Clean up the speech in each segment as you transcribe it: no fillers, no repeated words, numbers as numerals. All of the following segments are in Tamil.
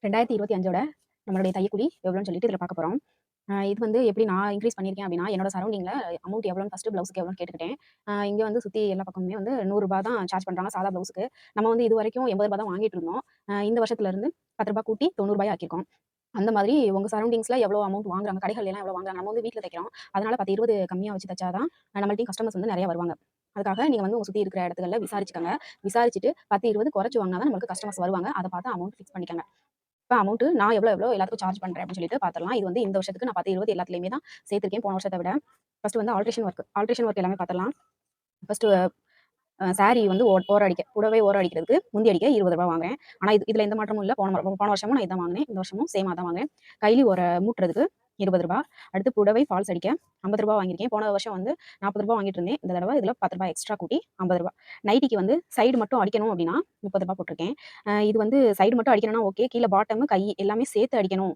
2025ஓட நம்மளுடைய தையக்கூலி எவ்வளோன்னு சொல்லிட்டு இதில பார்க்க போறோம். இது வந்து எப்படி நான் இன்க்ரீஸ் பண்ணியிருக்கேன் அப்படின்னா, என்னோட சரவுண்டிங்கில அமௌண்ட் எவ்வளோன்னு ஃபர்ஸ்ட்டு ப்ளவுஸுக்கு எவ்வளோன்னு கேட்டுக்கிட்டேன். இங்க வந்து சுத்தி எல்லா பக்கமுமே வந்து ரூ. 100 தான் சார்ஜ் பண்றாங்க சாதா ப்ளவுஸுக்கு. நம்ம வந்து இதுவரைக்கும் ரூ. 80 தான் வாங்கிட்டு இருந்தோம். இந்த வருஷத்துலருந்து ரூ. 10 கூட்டி ரூ. 90 ஆக்கியிருக்கோம். அந்த மாதிரி உங்க சரவுண்டிங்ஸ்ல எவ்வளோ அமௌண்ட் வாங்குறாங்க, கடைகள்லாம் எவ்வளோ வாங்குறாங்க. நம்ம வந்து வீட்ல தைக்கிறோம். அதனால 10, 20 கம்மியா வச்சு தச்சா தான் நம்மள்ட்டயும் கஸ்டமர்ஸ் வந்து நெறைய வருவாங்க. அதுக்காக நீங்க வந்து உங்க சுத்தி இருக்கிற இடத்துகள்ல விசாரிச்சுக்கங்க. விசாரிச்சுட்டு 10, 20 குறைச்சு வாங்குனா தான் நமக்கு கஸ்டமர்ஸ் வருவாங்க. அத பார்த்து அமௌண்ட் ஃபிக்ஸ் பண்ணிக்கங்க. இப்ப அமௌண்ட் நான் எவ்வளோ எல்லாத்துக்கும் சார்ஜ் பண்றேன் அப்படின்னு சொல்லிட்டு பார்த்துடலாம். இது வந்து இந்த வருஷத்துக்கு நான் 10, 20 எல்லாத்துலயுமே தான் சேர்த்திருக்கேன் போன வருஷத்த விட. ஃபர்ஸ்ட் வந்து ஆல்ட்ரேஷன் ஒர்க் எல்லாமே பார்த்துடலாம். ஃபர்ஸ்ட் சாரி வந்து ஓரம் அடிக்க புடவை ஓரம் அடிக்கிறதுக்கு முந்தி அடிக்க ரூ. 20 வாங்குறேன். ஆனா இதுல எந்த மாற்றமும் இல்ல. போன வருஷமும் நான் இதான் வாங்கினேன். இந்த வருஷமும் சேமா தான் வாங்குறேன். கைலி மூட்டுறதுக்கு ரூ. 20. அடுத்து புடவை ஃபால்ஸ் அடிக்க ரூ. 50 வாங்கியிருக்கேன். போன வருஷம் வந்து ரூ. 40 வாங்கிட்டு இருந்தேன். இந்த தடவை இதுல ரூ. 10 எக்ஸ்ட்ரா கூட்டி ரூ. 50. நைட்டிக்கு வந்து சைடு மட்டும் அடிக்கணும் அப்படின்னா ரூ. 30 போட்டிருக்கேன். இது வந்து சைடு மட்டும் அடிக்கணும்னா ஓகே. கீழ பாட்டம், கை எல்லாமே சேர்த்து அடிக்கணும்.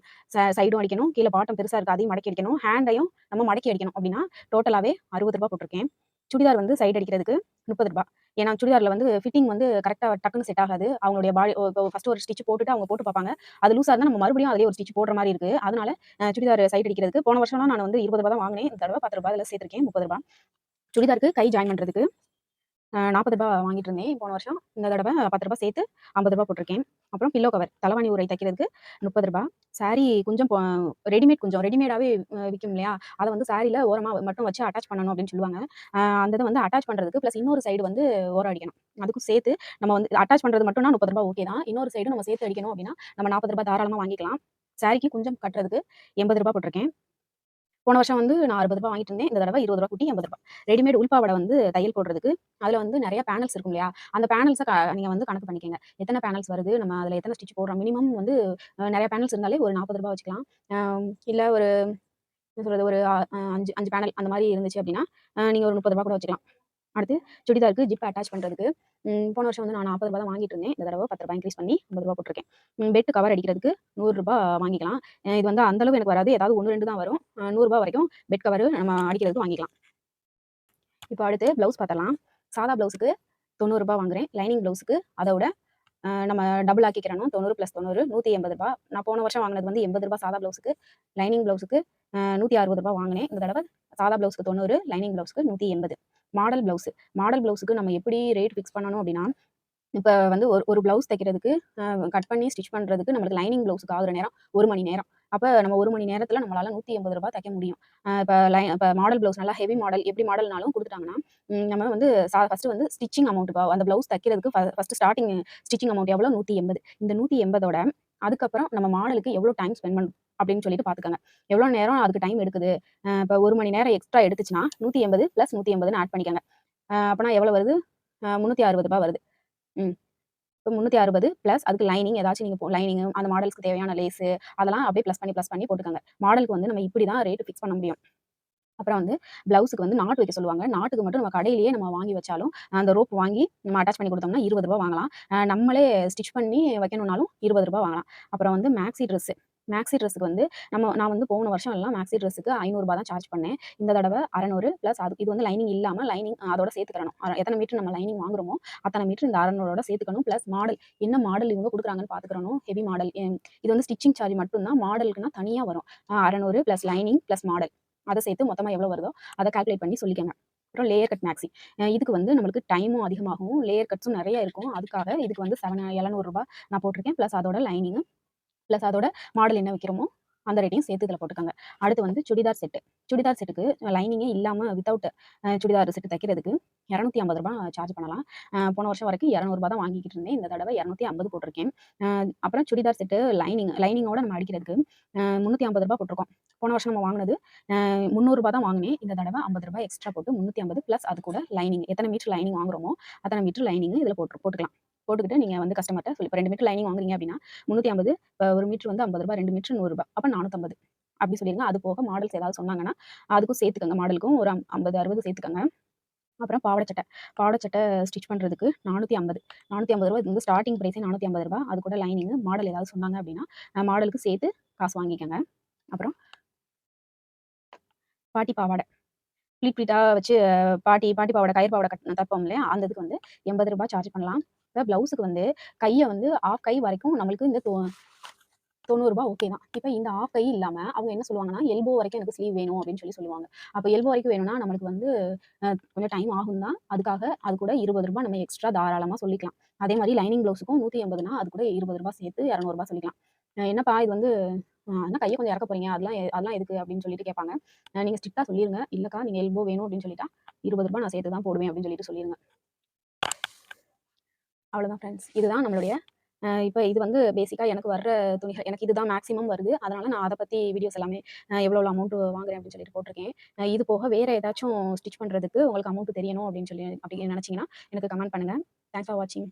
சைடும் அடிக்கணும். கீழ பாட்டம் பெருசா இருக்கு. அதையும் மடக்கி அடிக்கணும். ஹேண்டையும் நம்ம மடக்கி அடிக்கணும் அப்படின்னா டோட்டலாவே ரூ. 60 போட்டிருக்கேன். சுடிதார் வந்து சைடு அடிக்கிறதுக்கு ரூ. 30. ஏன்னா சுடிதார்ல வந்து ஃபிட்டிங் வந்து கரெக்ட்டா டக்குன்னு செட் ஆகாது. அவங்களுடைய பாடி ஃபர்ஸ்ட் ஒரு ஸ்டிட்ச் போட்டுட்டு அவங்க போட்டு பார்ப்பாங்க. அது லூஸா இருந்தா நம்ம மறுபடியும் அதிலேயே ஒரு ஸ்டிட்ச் போடுற மாரி இருக்கு. அதனால சுடிதார் சைடு அடிக்கிறதுக்கு போன வருஷம்லாம் நான் வந்து ரூ. 20 தான் வாங்கினேன். இந்த தடவ ரூ. 10 இதுல சேர்த்திருக்கேன். ரூ. 30. சுடிதாருக்கு கை ஜாயின் பண்றதுக்கு ரூ. 40 வாங்கிட்டு இருந்தேன் போன வருஷம். இந்த தடவ ரூ. 10 சேர்த்து ரூ. 50 போட்டிருக்கேன். அப்புறம் பில்லோ கவர் தலவாணி உறை தைக்கிறதுக்கு ரூ. 30. சாரி கொஞ்சம் ரெடிமேடாவே விக்கும் இல்லையா? அத வந்து சாரில ஓரமா மட்டும் வச்சு அட்டாச் பண்ணணும் அப்படின்னு சொல்லுவாங்க. அந்த இத வந்து அட்டாச் பண்றதுக்கு பிளஸ் இன்னொரு சைடு வந்து ஓரம் அடிக்கணும். அதுக்கும் சேர்த்து நம்ம வந்து அட்டாச் பண்றது மட்டும்னா ரூ. 30 ஓகே தான். இன்னொரு சைடும் நம்ம சேர்த்து அடிக்கணும் அப்படின்னா, நம்ம ரூ. 40 தாராளமா வாங்கிக்கலாம். சாரிக்கு குஞ்சம் கட்டுறதுக்கு ரூ. 80 போட்டிருக்கேன். போன வருஷம் வந்து நான் ரூ. 60 வாங்கிட்டு இருந்தேன். இந்த தடவ ரூ. 20 கூட்டி ரூ. 80. ரெடிமேட் உள்பாவாடை வந்து தையல் போடுறதுக்கு, அதுல வந்து நெறைய பேனல்ஸ் இருக்கும் இல்லையா? அந்த பேனல்ஸ நீங்க வந்து கணக்கு பண்ணிக்கங்க. எத்தன பேனல்ஸ் வருது? நம்ம அதுல எத்தன ஸ்டிட்ச் போடுறோம்? மினிமம் வந்து நெறைய பேனல்ஸ் இருந்தாலே ஒரு ரூ. 40 வச்சுக்கலாம். அ இல்ல ஒரு என்ன சொல்றது? ஒரு 5 பேனல் அந்த மாரி இருந்துச்சு அப்டின்னா, நீங்க ஒரு ரூ. 30 கூட வச்சுக்கலாம். அடுத்து சுடிதாருக்கு ஜிப் அட்டாச் பண்றதுக்கு, போன வருஷம் வந்து நான் ரூ. 40 தான் வாங்கிட்டு இருந்தேன். இந்த தடவ ரூ. 10 இன்கிரீஸ் பண்ணி ரூ. 50 போட்டிருக்கேன். பெட் கவர் அடிக்கிறதுக்கு ரூ. 100 வாங்கிக்கலாம். இது வந்து அந்த அளவு எனக்கு வராது. ஏதாவது 1, 2 தான் வரும். ரூ. 100 வரைக்கும் பெட் கவர் நம்ம அடிக்கிறதுக்கு வாங்கிக்கலாம். இப்போ அடுத்து ப்ளவுஸ் பார்த்தரலாம். சாதா ப்ளவுஸுக்கு ரூ. 90 வாங்குறேன். லைனிங் ப்ளவுஸுக்கு அதோட நம்ம டபுள் ஆக்கிக்கிறணும். 90 + 90 ரூ. 180. நான் போன வருஷம் வாங்குனது வந்து ரூ. 80 சாதா ப்ளவுஸுக்கு. லைனிங் ப்ளவுஸுக்கு ரூ. 160 வாங்குனேன். இந்த தடவ சாதா ப்ளவுஸுக்கு 90, லைனிங் ப்ளவுஸுக்கு 180. Model blouse. மாடல் ப்ளவுஸுக்கு நம்ம எப்படி ரேட் ஃபிக்ஸ் பண்ணணும் அப்படின்னா, இப்ப வந்து ஒரு ஒரு ப்ளவுஸ் தைக்கிறதுக்கு கட் பண்ணி ஸ்டிச் பண்றதுக்கு நம்மளுக்கு லைனிங் ப்ளவுஸுக்கு ஆகுற நேரம் 1 மணி நேரம். அப்ப நம்ம 1 மணி நேரத்துல நம்மளால ரூ. 180 தைக்க முடியும். இப்ப மாடல் ப்ளவுஸ் நல்லா ஹெவி மாடல் எப்படி மாடல்னாலும் குடுத்துட்டாங்கன்னா, நம்ம வந்து ஃபர்ஸ்ட் வந்து ஸ்டிச்சிங் அமௌண்ட் அந்த ப்ளவுஸ் தைக்கிறதுக்கு ஃபர்ஸ்ட் ஸ்டார்ட்டிங் ஸ்டிச்சிங் அமௌண்ட் எவ்வளோ 180. இந்த 180ஓட அதுக்கப்புறம் நம்ம மாடலுக்கு எவ்வளோ டைம் ஸ்பெண்ட் பண்ணணும் அப்படின்னு சொல்லிட்டு பார்த்துக்கங்க. எவ்வளோ நேரம் அதுக்கு டைம் எடுக்குது. இப்ப 1 மணி நேரம் எக்ஸ்ட்ரா எடுத்துச்சுன்னா 180 + 180ன்னு ஆட் பண்ணிக்கங்க. அப்பனா எவ்வளோ வருது? ரூ. 360 வருது. ம். இப்ப 360 பிளஸ் அதுக்கு லைனிங் ஏதாச்சும் நீங்க லைனிங் அந்த மாடல்ஸ்க்கு தேவையான லேஸு அதெல்லாம் அப்படியே ப்ளஸ் பண்ணி போட்டுக்கங்க. மாடலுக்கு வந்து நம்ம இப்படி தான் ரேட் ஃபிக்ஸ் பண்ண முடியும். அப்புறம் வந்து ப்ளவுஸுக்கு வந்து நாட் வைக்க சொல்லுவாங்க. நாட்டுக்கு மட்டும் நம்ம கடையிலேயே நம்ம வாங்கி வச்சாலும், அந்த ரோப் வாங்கி நம்ம அட்டாச் பண்ணி குடுத்தோம்னா ரூ. 20 வாங்கலாம். நம்மளே ஸ்டிச் பண்ணி வைக்கணும்னாலும் ரூ. 20 வாங்கலாம். அப்புறம் வந்து மேக்ஸி ட்ரெஸ்ஸு. மேக்ஸி ட்ரெஸ்ஸுக்கு வந்து நான் வந்து போன வருஷம் எல்லாம் மேக்ஸி ட்ரெஸ்ஸுக்கு ரூ. 500 தான் சார்ஜ் பண்ணேன். இந்த தடவ 600 பிளஸ் இது வந்து லைனிங் இல்லாம லைனிங் அதோட சேர்த்துக்கிறணும். எத்தன மீட்டர் நம்ம லைனிங் வாங்குறோமோ, அத்தன மீட்டர் இந்த 600ஓட சேர்த்துக்கணும். பிளஸ் மாடல் என்ன மாடல் இவங்க குடுக்குறாங்கன்னு பார்த்துக்கிறணும். Heavy model. இது வந்து ஸ்டிச்சிங் சார்ஜ் மட்டும் தான். மாடலுக்குன்னா தனியா வரும். 600 பிளஸ் லைனிங் பிளஸ் மாடல். அத சேர்த்து மொத்தமா எவ்வளோ வருதோ, அத கால்குலேட் பண்ணி சொல்லிக்கங்க. அப்புறம் லேயர் கட் மேக்ஸி. இதுக்கு வந்து நம்மளுக்கு டைமும் அதிகமாகும். லேயர் கட்ஸும் நெறைய இருக்கும். அதுக்காக இதுக்கு வந்து ரூ. 700 நான் போட்டிருக்கேன். பிளஸ் அதோட லைனிங், பிளஸ் அதோட மாடல் என்ன வைக்கிறோமோ, அந்த ரேட்டையும் சேர்த்து இதில போட்டுக்கங்க. அடுத்து வந்து சுடிதார் செட்டு. சுடிதார் செட்டுக்கு லைனிங்கே இல்லாம வித்தவுட் சுடிதார் செட் தைக்கிறதுக்கு ரூ. 250 சார்ஜ் பண்ணலாம். போன வருஷம் வரைக்கும் ரூ. 200 தான் வாங்கிக்கிட்டு இருந்தேன். இந்த தடவ 250 போட்டிருக்கேன். அப்புறம் சுடிதார் செட்டு லைனிங்கோட நம்ம அடிக்கிறதுக்கு ரூ. 350 போட்டிருக்கோம். போன வருஷம் நம்ம வாங்குனது ரூ. 300 தான் வாங்கினேன். இந்த தடவ ரூ. 50 எக்ஸ்ட்ரா போட்டு 350 பிளஸ் அது கூட லைனிங். எத்தன மீட்டர் லைனிங் வாங்குறோமோ, அத்தன மீட்டர் லைனிங் இதில போட்டுக்கலாம். போட்டுக்கிட்டு நீங்க வந்து கஸ்டமர்ட்ட சொல்லி இப்ப 2 மீட்டர் லைனிங் வாங்குறீங்க அப்படின்னா, 350 இப்ப 1 மீட்டர் வந்து ரூ. 50 2 மீட்டர் ரூ. 100 அப்ப 450 அப்படி சொல்லிருங்க. அது போக மாடல்ஸ் ஏதாவது சொன்னாங்கன்னா, அதுக்கும் சேர்த்துக்கங்க. மாடலுக்கும் ஒரு 50, 60 சேர்த்துக்கங்க. அப்புறம் பாவாடை சட்டை. பாவாடை சட்டை ஸ்டிச் பண்றதுக்கு ரூ. 450 ரூ. 450 இது வந்து ஸ்டார்ட்டிங் பிரைஸே ரூ. 450 அது கூட லைனிங், மாடல் ஏதாவது சொன்னாங்க அப்படின்னா, மாடலுக்கு சேர்த்து காசு வாங்கிக்கங்க. அப்புறம் பாட்டி பாவாடை. ப்ளீட்டா வச்சு பாட்டி பாட்டி பாவாடை, கயிறு பாவாடை தைப்போம் இல்லையா? அந்த இதுக்கு வந்து ரூ. 80 சார்ஜ் பண்ணலாம். இப்ப ப்ளவுஸுக்கு வந்து கைய வந்து 1/2 கை வரைக்கும் நம்மளுக்கு இந்த ரூ. 90 ஓகே தான். இப்ப இந்த ஆஃப் கை இல்லாம அவங்க என்ன சொல்லுவாங்கன்னா, எல்போ வரைக்கும் எனக்கு ஸ்லீவ் வேணும் அப்படின்னு சொல்லுவாங்க. அப்ப எல்போ வரைக்கும் வேணும்னா நம்மளுக்கு வந்து கொஞ்சம் டைம் ஆகும் தான். அதுக்காக அது கூட ரூ. 20 நம்ம எக்ஸ்ட்ரா தாராளமா சொல்லிக்கலாம். அதே மாரி லைனிங் ப்ளவுஸுக்கும் 180னா அது கூட ரூ. 20 சேர்த்து ரூ. 200 சொல்லிக்கலாம். என்னப்பா இது வந்து என்ன கைய கொஞ்சம் இறக்க போறீங்க? அதெல்லாம் எதுக்கு அப்படின்னு சொல்லிட்டு கேட்பாங்க. நீங்க ஸ்ட்ரிக்ட்டா சொல்லிருங்க. இல்லக்கா நீங்க எல்போ வேணும் அப்படின்னு சொல்லிட்டா ரூ. 20 நான் சேர்த்து தான் போடுவேன் அப்படின்னு சொல்லிருங்க. அவ்வளோதான் ஃப்ரெண்ட்ஸ். இதுதான் நம்மளுடைய இப்ப இது வந்து பேசிக்கா எனக்கு வர்ற துணிகள். எனக்கு இதுதான் மேக்ஸிமம் வருது. அதனால நான் அத பத்தி வீடியோஸ் எல்லாமே எவ்வளோ அமௌண்ட் வாங்குறேன் அப்படின்னு சொல்லிட்டு போட்டிருக்கேன். இது போக வேற ஏதாச்சும் ஸ்டிச் பண்றதுக்கு உங்களுக்கு அமௌண்ட் தெரியணும் அப்படின்னு சொல்லி அப்படி நினைச்சீங்கன்னா, எனக்கு கமெண்ட் பண்ணுங்க. தேங்க்ஸ் ஃபார் வாட்சிங்.